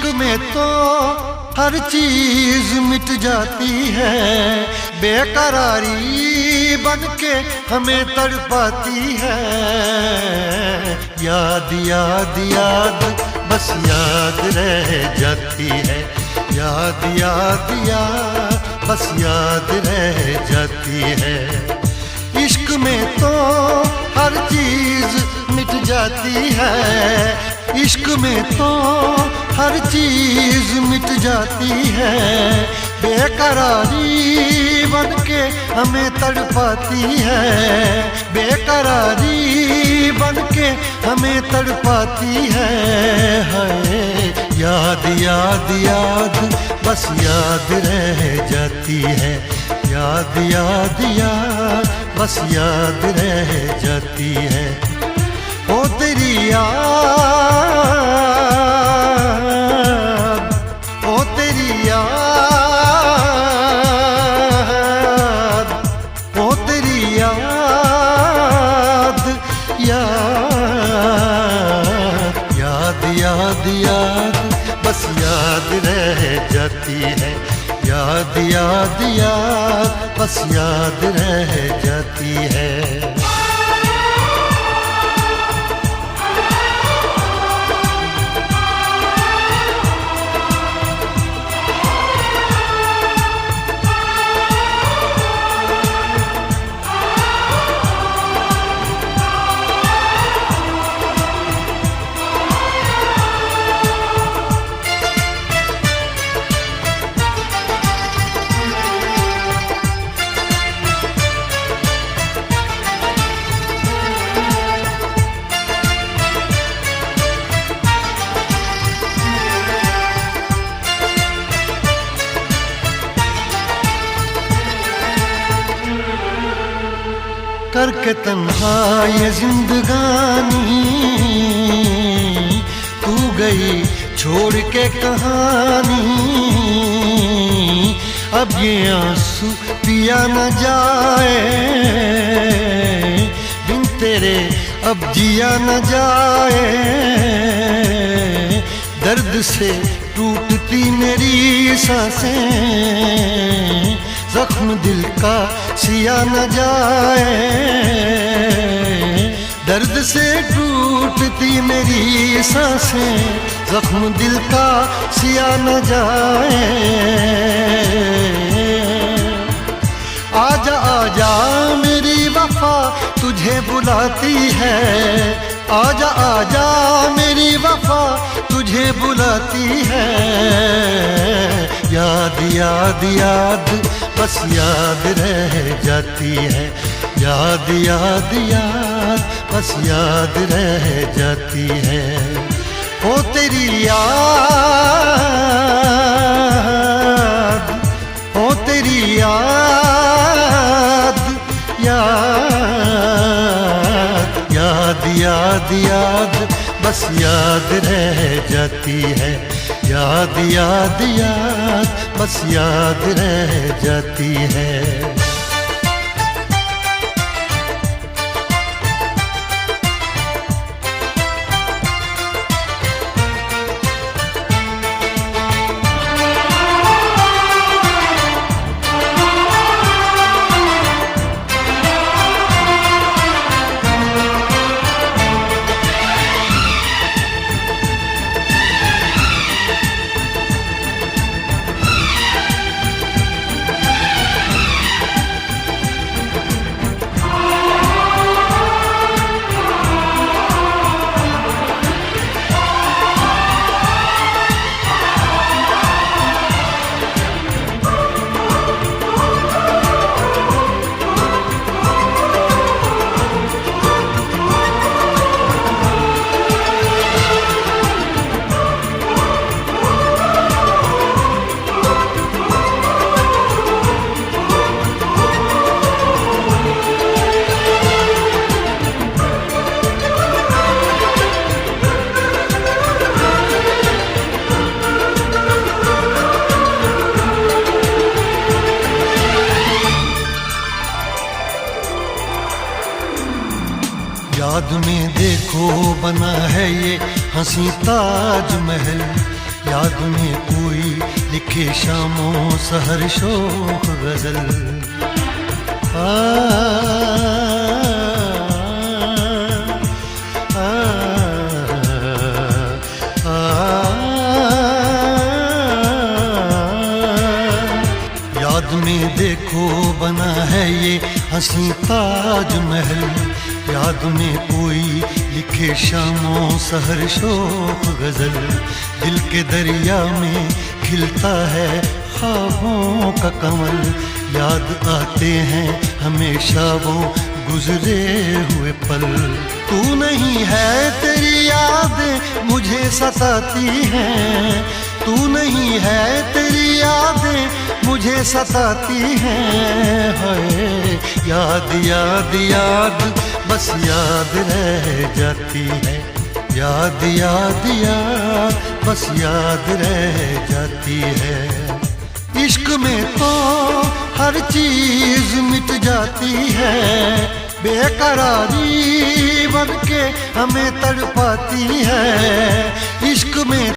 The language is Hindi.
इश्क में तो हर चीज मिट जाती है, बेकरारी बनके हमें तड़पाती है। याद याद याद बस याद रह जाती है, याद याद याद बस याद रह जाती है। इश्क में तो हर चीज मिट जाती है, इश्क में तो हर चीज मिट जाती है, बेकरारी बनके हमें तड़पाती है, बेकरारी बनके हमें तड़पाती है। हाय याद याद याद बस याद रह जाती है, याद याद याद बस याद रह जाती है। ओ तेरी याद, ओ तेरी याद, ओ तेरी याद, याद याद याद याद बस याद रह जाती है, याद याद याद बस याद रह जाती है। करके तन्हा ये जिंदगानी तू गई छोड़ के कहानी, अब ये आंसू पिया न जाए बिन तेरे, अब जिया न जाए। दर्द से टूटती मेरी सांसें, जख्म दिल का सिया न जाए, दर्द से टूटती मेरी सांसें, जख्म दिल का सिया न जाए। आजा आजा मेरी वफा तुझे बुलाती है, आजा आजा मेरी वफा तुझे बुलाती है। याद याद याद बस याद रह जाती है, याद याद याद बस याद रह जाती है। ओ तेरी याद, ओ तेरी याद, याद याद याद याद बस याद रह जाती है, याद याद याद बस याद रह जाती है। याद में देखो बना है ये हंसी ताजमहल, याद में कोई लिखे शामों सहर शोख गजल। आ, आ, आ, याद में देखो बना है ये हंसी ताजमहल। याद में कोई लिखे शामों सहर शोख गजल। दिल के दरिया में खिलता है ख्वाबों का कमल। याद आते हैं हमेशा वो गुजरे हुए पल। तू नहीं है तेरी यादें मुझे सताती हैं। तू नहीं है तेरी यादें मुझे सताती हैं। हाय याद याद याद बस याद रह जाती है। याद याद याद बस याद रह जाती है। इश्क में तो हर चीज मिट जाती है। बेकरारी बन के हमें तड़पाती है। इश्क में